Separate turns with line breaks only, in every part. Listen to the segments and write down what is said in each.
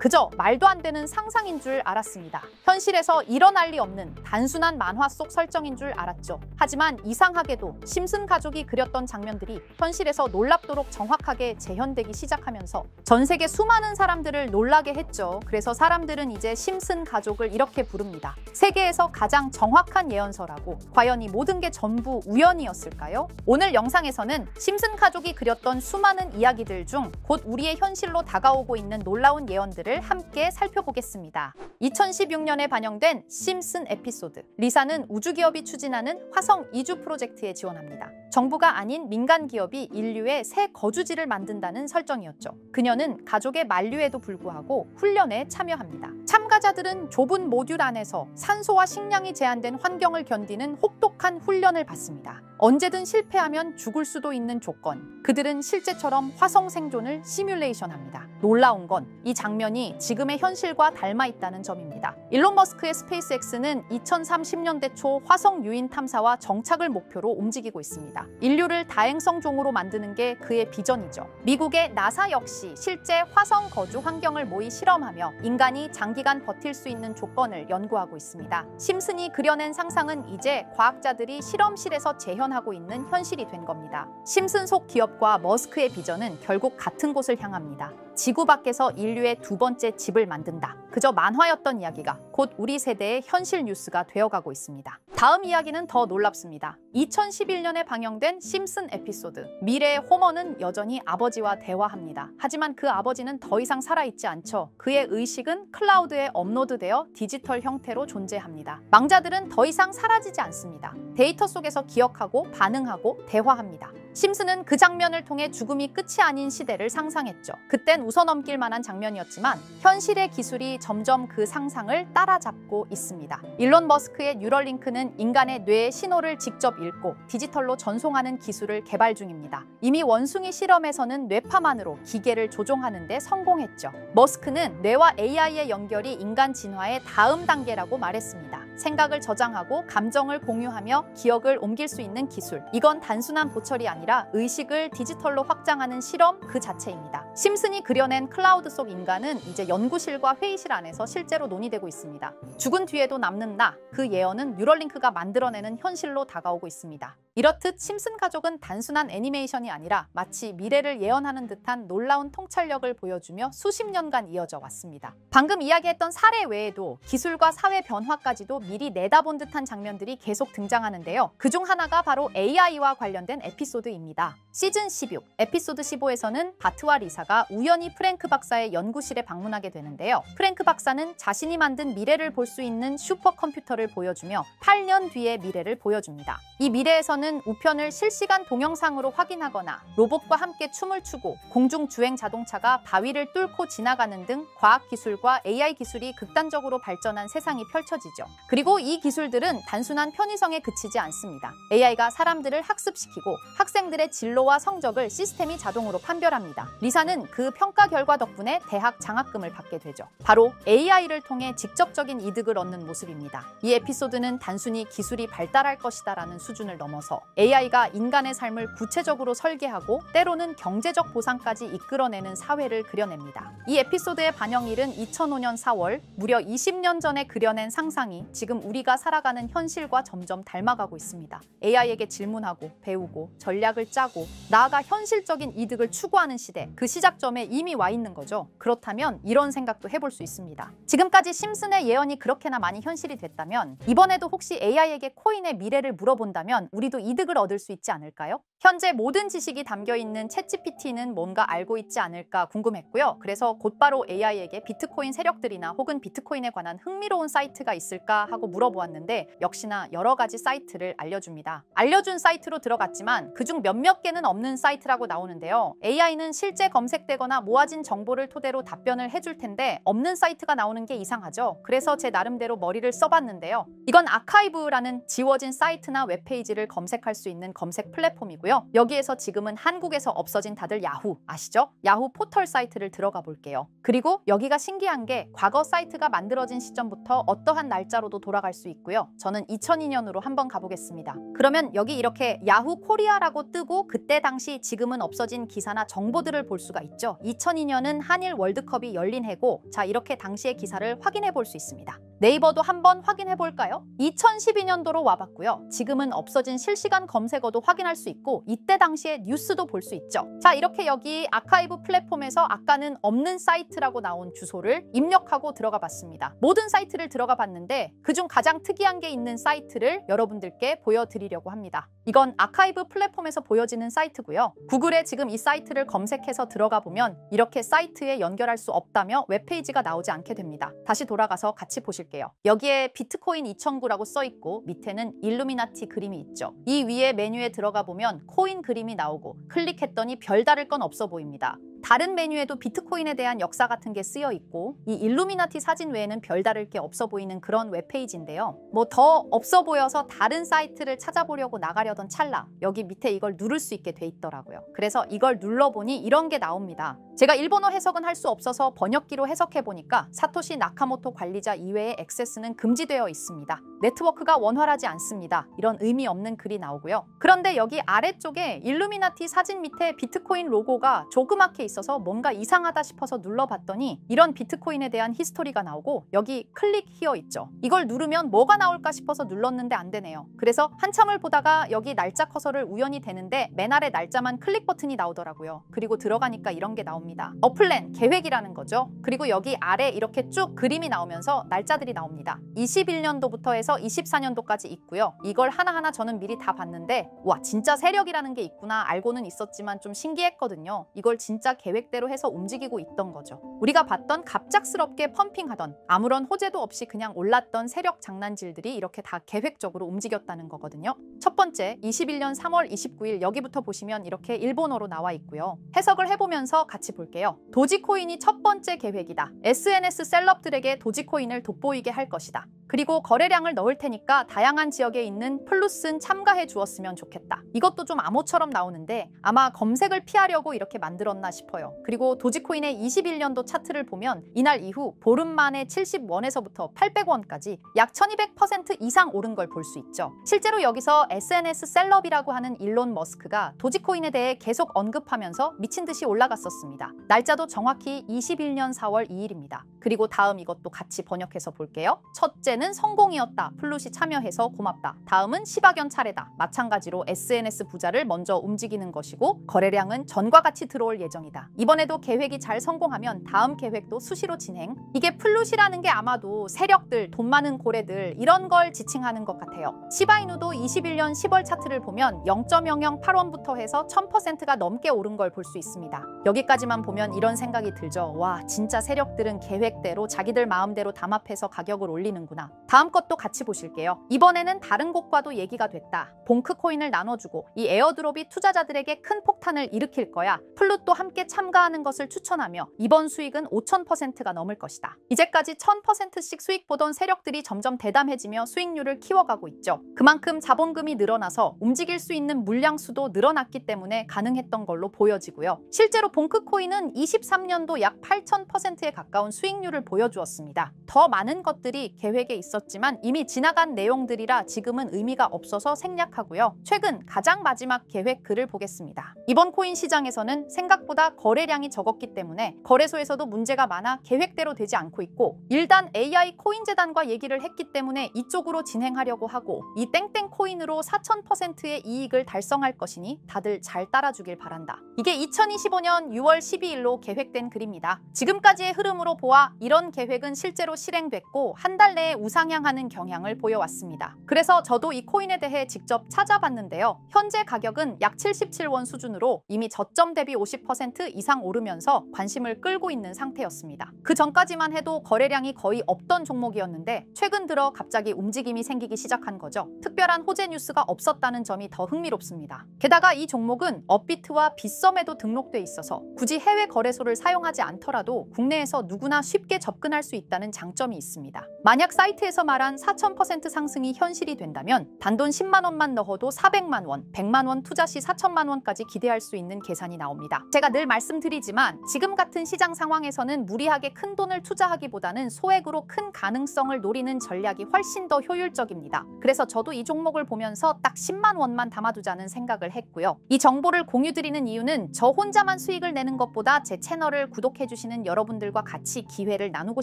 그저 말도 안 되는 상상인 줄 알았습니다. 현실에서 일어날 리 없는 단순한 만화 속 설정인 줄 알았죠. 하지만 이상하게도 심슨 가족이 그렸던 장면들이 현실에서 놀랍도록 정확하게 재현되기 시작하면서 전 세계 수많은 사람들을 놀라게 했죠. 그래서 사람들은 이제 심슨 가족을 이렇게 부릅니다. 세계에서 가장 정확한 예언서라고. 과연 이 모든 게 전부 우연이었을까요? 오늘 영상에서는 심슨 가족이 그렸던 수많은 이야기들 중 곧 우리의 현실로 다가오고 있는 놀라운 예언들을 함께 살펴보겠습니다. 2016년에 반영된 심슨 에피소드. 리사는 우주기업이 추진하는 화성 이주 프로젝트에 지원합니다. 정부가 아닌 민간 기업이 인류의 새 거주지를 만든다는 설정이었죠. 그녀는 가족의 만류에도 불구하고 훈련에 참여합니다. 참가자들은 좁은 모듈 안에서 산소와 식량이 제한된 환경을 견디는 혹독한 훈련을 받습니다. 언제든 실패하면 죽을 수도 있는 조건. 그들은 실제처럼 화성 생존을 시뮬레이션합니다. 놀라운 건 이 장면이 지금의 현실과 닮아 있다는 점입니다. 일론 머스크의 스페이스X는 2030년대 초 화성 유인 탐사와 정착을 목표로 움직이고 있습니다. 인류를 다행성종으로 만드는 게 그의 비전이죠. 미국의 나사 역시 실제 화성 거주 환경을 모의 실험하며 인간이 장기간 버틸 수 있는 조건을 연구하고 있습니다. 심슨이 그려낸 상상은 이제 과학자들이 실험실에서 재현하고 있는 현실이 된 겁니다. 심슨 속 기업과 머스크의 비전은 결국 같은 곳을 향합니다. 지구 밖에서 인류의 두 번째 집을 만든다. 그저 만화였던 이야기가 곧 우리 세대의 현실 뉴스가 되어가고 있습니다. 다음 이야기는 더 놀랍습니다. 2011년에 방영된 심슨 에피소드. 미래의 호머는 여전히 아버지와 대화합니다. 하지만 그 아버지는 더 이상 살아있지 않죠. 그의 의식은 클라우드에 업로드되어 디지털 형태로 존재합니다. 망자들은 더 이상 사라지지 않습니다. 데이터 속에서 기억하고 반응하고 대화합니다. 심슨은 그 장면을 통해 죽음이 끝이 아닌 시대를 상상했죠. 그땐 웃어넘길 만한 장면이었지만 현실의 기술이 점점 그 상상을 따라잡고 있습니다. 일론 머스크의 뉴럴링크는 인간의 뇌의 신호를 직접 읽고 디지털로 전송하는 기술을 개발 중입니다. 이미 원숭이 실험에서는 뇌파만으로 기계를 조종하는 데 성공했죠. 머스크는 뇌와 AI의 연결이 인간 진화의 다음 단계라고 말했습니다. 생각을 저장하고 감정을 공유하며 기억을 옮길 수 있는 기술. 이건 단순한 보철이 아니라 의식을 디지털로 확장하는 실험 그 자체입니다. 심슨이 그려낸 클라우드 속 인간은 이제 연구실과 회의실 안에서 실제로 논의되고 있습니다. 죽은 뒤에도 남는 나, 그 예언은 뉴럴링크가 만들어내는 현실로 다가오고 있습니다. 이렇듯 심슨 가족은 단순한 애니메이션이 아니라 마치 미래를 예언하는 듯한 놀라운 통찰력을 보여주며 수십 년간 이어져 왔습니다. 방금 이야기했던 사례 외에도 기술과 사회 변화까지도 미리 내다본 듯한 장면들이 계속 등장하는데요. 그중 하나가 바로 AI와 관련된 에피소드입니다. 시즌 16, 에피소드 15에서는 바트와 리사가 우연히 프랭크 박사의 연구실에 방문하게 되는데요. 프랭크 박사는 자신이 만든 미래를 볼 수 있는 슈퍼컴퓨터를 보여주며 8년 뒤의 미래를 보여줍니다. 이 미래에서는 우편을 실시간 동영상으로 확인하거나 로봇과 함께 춤을 추고 공중주행 자동차가 바위를 뚫고 지나가는 등 과학기술과 AI 기술이 극단적으로 발전한 세상이 펼쳐지죠. 그리고 이 기술들은 단순한 편의성에 그치지 않습니다. AI가 사람들을 학습시키고 학생들의 진로와 성적을 시스템이 자동으로 판별합니다. 리사는 그 평가 결과 덕분에 대학 장학금을 받게 되죠. 바로 AI를 통해 직접적인 이득을 얻는 모습입니다. 이 에피소드는 단순히 기술이 발달할 것이다라는 수준을 넘어서 AI가 인간의 삶을 구체적으로 설계하고 때로는 경제적 보상까지 이끌어내는 사회를 그려냅니다. 이 에피소드의 반영일은 2005년 4월, 무려 20년 전에 그려낸 상상이 지금 우리가 살아가는 현실과 점점 닮아가고 있습니다. AI에게 질문하고 배우고 전략을 짜고 나아가 현실적인 이득을 추구하는 시대, 그 시작점에 이미 와 있는 거죠. 그렇다면 이런 생각도 해볼 수 있습니다. 지금까지 심슨의 예언이 그렇게나 많이 현실이 됐다면 이번에도 혹시 AI에게 코인의 미래를 물어본다면 우리도 이득을 얻을 수 있지 않을까요? 현재 모든 지식이 담겨있는 챗GPT는 뭔가 알고 있지 않을까 궁금했고요. 그래서 곧바로 AI에게 비트코인 세력들이나 혹은 비트코인에 관한 흥미로운 사이트가 있을까 하고 물어보았는데 역시나 여러 가지 사이트를 알려줍니다. 알려준 사이트로 들어갔지만 그중 몇몇 개는 없는 사이트라고 나오는데요. AI는 실제 검색되거나 모아진 정보를 토대로 답변을 해줄 텐데 없는 사이트가 나오는 게 이상하죠. 그래서 제 나름대로 머리를 써봤는데요. 이건 아카이브라는 지워진 사이트나 웹페이지를 검색할 수 있는 검색 플랫폼이고요. 있고요. 여기에서 지금은 한국에서 없어진 다들 야후 아시죠? 야후 포털 사이트를 들어가 볼게요. 그리고 여기가 신기한 게 과거 사이트가 만들어진 시점부터 어떠한 날짜로도 돌아갈 수 있고요. 저는 2002년으로 한번 가보겠습니다. 그러면 여기 이렇게 야후 코리아라고 뜨고 그때 당시 지금은 없어진 기사나 정보들을 볼 수가 있죠. 2002년은 한일 월드컵이 열린 해고 자 이렇게 당시의 기사를 확인해 볼 수 있습니다. 네이버도 한번 확인해 볼까요? 2012년도로 와봤고요. 지금은 없어진 실시간 검색어도 확인할 수 있고 이때 당시의 뉴스도 볼 수 있죠. 자 이렇게 여기 아카이브 플랫폼에서 아까는 없는 사이트라고 나온 주소를 입력하고 들어가 봤습니다. 모든 사이트를 들어가 봤는데 그중 가장 특이한 게 있는 사이트를 여러분들께 보여드리려고 합니다. 이건 아카이브 플랫폼에서 보여지는 사이트고요. 구글에 지금 이 사이트를 검색해서 들어가 보면 이렇게 사이트에 연결할 수 없다며 웹페이지가 나오지 않게 됩니다. 다시 돌아가서 같이 보실게요. 여기에 비트코인 2009라고 써 있고 밑에는 일루미나티 그림이 있죠. 이 위에 메뉴에 들어가 보면 코인 그림이 나오고 클릭했더니 별다를 건 없어 보입니다. 다른 메뉴에도 비트코인에 대한 역사 같은 게 쓰여 있고 이 일루미나티 사진 외에는 별다를 게 없어 보이는 그런 웹페이지인데요. 뭐 더 없어 보여서 다른 사이트를 찾아보려고 나가려던 찰나 여기 밑에 이걸 누를 수 있게 돼 있더라고요. 그래서 이걸 눌러보니 이런 게 나옵니다. 제가 일본어 해석은 할 수 없어서 번역기로 해석해 보니까 사토시 나카모토 관리자 이외의 액세스는 금지되어 있습니다. 네트워크가 원활하지 않습니다. 이런 의미 없는 글이 나오고요. 그런데 여기 아래쪽에 일루미나티 사진 밑에 비트코인 로고가 조그맣게 있어서 뭔가 이상하다 싶어서 눌러봤더니 이런 비트코인에 대한 히스토리가 나오고 여기 클릭 히어 있죠. 이걸 누르면 뭐가 나올까 싶어서 눌렀는데 안 되네요. 그래서 한참을 보다가 여기 날짜 커서를 우연히 대는데 맨 아래 날짜만 클릭 버튼이 나오더라고요. 그리고 들어가니까 이런 게 나옵니다. 플랜, 계획이라는 거죠. 그리고 여기 아래 이렇게 쭉 그림이 나오면서 날짜들이 나옵니다. 21년도부터 해서 24년도까지 있고요. 이걸 하나하나 저는 미리 다 봤는데 와 진짜 세력이라는 게 있구나 알고는 있었지만 좀 신기했거든요. 이걸 진짜 계획대로 해서 움직이고 있던 거죠. 우리가 봤던 갑작스럽게 펌핑하던 아무런 호재도 없이 그냥 올랐던 세력 장난질들이 이렇게 다 계획적으로 움직였다는 거거든요. 첫 번째 21년 3월 29일 여기부터 보시면 이렇게 일본어로 나와 있고요. 해석을 해보면서 같이 볼게요. 도지코인이 첫 번째 계획이다. SNS 셀럽들에게 도지코인을 돋보이게 할 것이다. 그리고 거래량을 넣을 테니까 다양한 지역에 있는 플루스는 참가해 주었으면 좋겠다. 이것도 좀 암호처럼 나오는데 아마 검색을 피하려고 이렇게 만들었나 싶어요. 그리고 도지코인의 21년도 차트를 보면 이날 이후 보름 만에 70원에서부터 800원까지 약 1200% 이상 오른 걸 볼 수 있죠. 실제로 여기서 SNS 셀럽이라고 하는 일론 머스크가 도지코인에 대해 계속 언급하면서 미친 듯이 올라갔었습니다. 날짜도 정확히 21년 4월 2일입니다. 그리고 다음 이것도 같이 번역해서 볼게요. 첫째는 성공이었다. 플룻이 참여해서 고맙다. 다음은 시바견 차례다. 마찬가지로 SNS 부자를 먼저 움직이는 것이고 거래량은 전과 같이 들어올 예정이다. 이번에도 계획이 잘 성공하면 다음 계획도 수시로 진행. 이게 플룻이라는 게 아마도 세력들, 돈 많은 고래들 이런 걸 지칭하는 것 같아요. 시바이누도 21년 10월 차트를 보면 0.008원부터 해서 1000%가 넘게 오른 걸 볼 수 있습니다. 여기까지만 보면 이런 생각이 들죠. 와 진짜 세력들은 계획대로 자기들 마음대로 담합해서 가격을 올리는구나. 다음 것도 같이 보실게요. 이번에는 다른 곳과도 얘기가 됐다. 봉크 코인을 나눠주고 이 에어드롭이 투자자들에게 큰 폭탄을 일으킬 거야. 플룻도 함께 참가하는 것을 추천하며 이번 수익은 5000%가 넘을 것이다. 이제까지 1000%씩 수익 보던 세력들이 점점 대담해지며 수익률을 키워가고 있죠. 그만큼 자본금이 늘어나서 움직일 수 있는 물량수도 늘어났기 때문에 가능했던 걸로 보여지고요. 실제로 봉크 코인은 23년도 약 8000%에 가까운 수익률을 보여주었습니다. 더 많은 것들이 계획에 있었지만 이미 지나간 내용들이라 지금은 의미가 없어서 생략하고요. 최근 가장 마지막 계획 글을 보겠습니다. 이번 코인 시장에서는 생각보다 거래량이 적었기 때문에 거래소에서도 문제가 많아 계획대로 되지 않고 있고 일단 AI 코인재단과 얘기를 했기 때문에 이쪽으로 진행하려고 하고 이 땡땡 코인으로 4000%의 이익을 달성할 것이니 다들 잘 따라주길 바란다. 이게 2025년 6월 12일로 계획된 글입니다. 지금까지의 흐름으로 보아 이런 계획은 실제로 실행됐고 한 달 내에 우상향하는 경향을 보여왔습니다. 그래서 저도 이 코인에 대해 직접 찾아봤는데요. 현재 가격은 약 77원 수준으로 이미 저점 대비 50% 이상 오르면서 관심을 끌고 있는 상태였습니다. 그 전까지만 해도 거래량이 거의 없던 종목이었는데 최근 들어 갑자기 움직임이 생기기 시작한 거죠. 특별한 호재 뉴스가 없었다는 점이 더 흥미롭습니다. 게다가 이 종목은 업비트와 빗썸에도 등록돼 있어서 굳이 해외 거래소를 사용하지 않더라도 국내에서 누구나 쉽게 쉽게 접근할 수 있다는 장점이 있습니다. 만약 사이트에서 말한 4000% 상승이 현실이 된다면 단돈 10만 원만 넣어도 400만 원, 100만 원 투자 시 4천만 원까지 기대할 수 있는 계산이 나옵니다. 제가 늘 말씀드리지만 지금 같은 시장 상황에서는 무리하게 큰 돈을 투자하기보다는 소액으로 큰 가능성을 노리는 전략이 훨씬 더 효율적입니다. 그래서 저도 이 종목을 보면서 딱 10만 원만 담아두자는 생각을 했고요. 이 정보를 공유드리는 이유는 저 혼자만 수익을 내는 것보다 제 채널을 구독해주시는 여러분들과 같이 기회를 나누고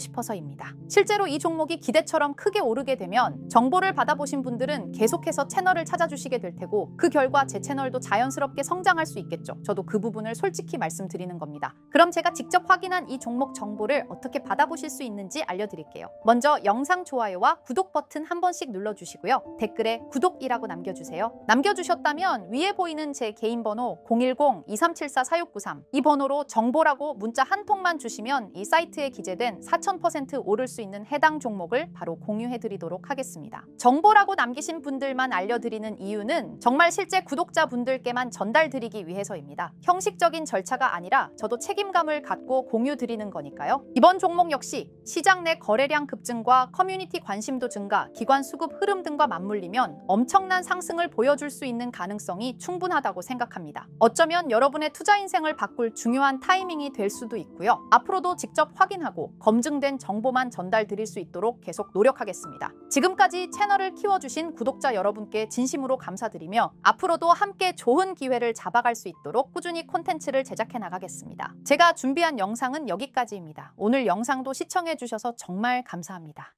싶어서입니다. 실제로 이 종목이 기대처럼 크게 오르게 되면 정보를 받아보신 분들은 계속해서 채널을 찾아주시게 될 테고 그 결과 제 채널도 자연스럽게 성장할 수 있겠죠. 저도 그 부분을 솔직히 말씀드리는 겁니다. 그럼 제가 직접 확인한 이 종목 정보를 어떻게 받아보실 수 있는지 알려드릴게요. 먼저 영상 좋아요와 구독 버튼 한 번씩 눌러주시고요. 댓글에 구독이라고 남겨주세요. 남겨주셨다면 위에 보이는 제 개인 번호 010-2374-4693 이 번호로 정보라고 문자 한 통만 주시면 이 사이트에 기재된 4000% 오를 수 있는 해당 종목을 바로 공유해드리도록 하겠습니다. 정보라고 남기신 분들만 알려드리는 이유는 정말 실제 구독자분들께만 전달드리기 위해서입니다. 형식적인 절차가 아니라 저도 책임감을 갖고 공유드리는 거니까요. 이번 종목 역시 시장 내 거래량 급증과 커뮤니티 관심도 증가, 기관 수급 흐름 등과 맞물리면 엄청난 상승을 보여줄 수 있는 가능성이 충분하다고 생각합니다. 어쩌면 여러분의 투자 인생을 바꿀 중요한 타이밍이 될 수도 있고요. 앞으로도 직접 확인하고 검증된 정보만 전달드릴 수 있도록 계속 노력하겠습니다. 지금까지 채널을 키워주신 구독자 여러분께 진심으로 감사드리며 앞으로도 함께 좋은 기회를 잡아갈 수 있도록 꾸준히 콘텐츠를 제작해 나가겠습니다. 제가 준비한 영상은 여기까지입니다. 오늘 영상도 시청해 주셔서 정말 감사합니다.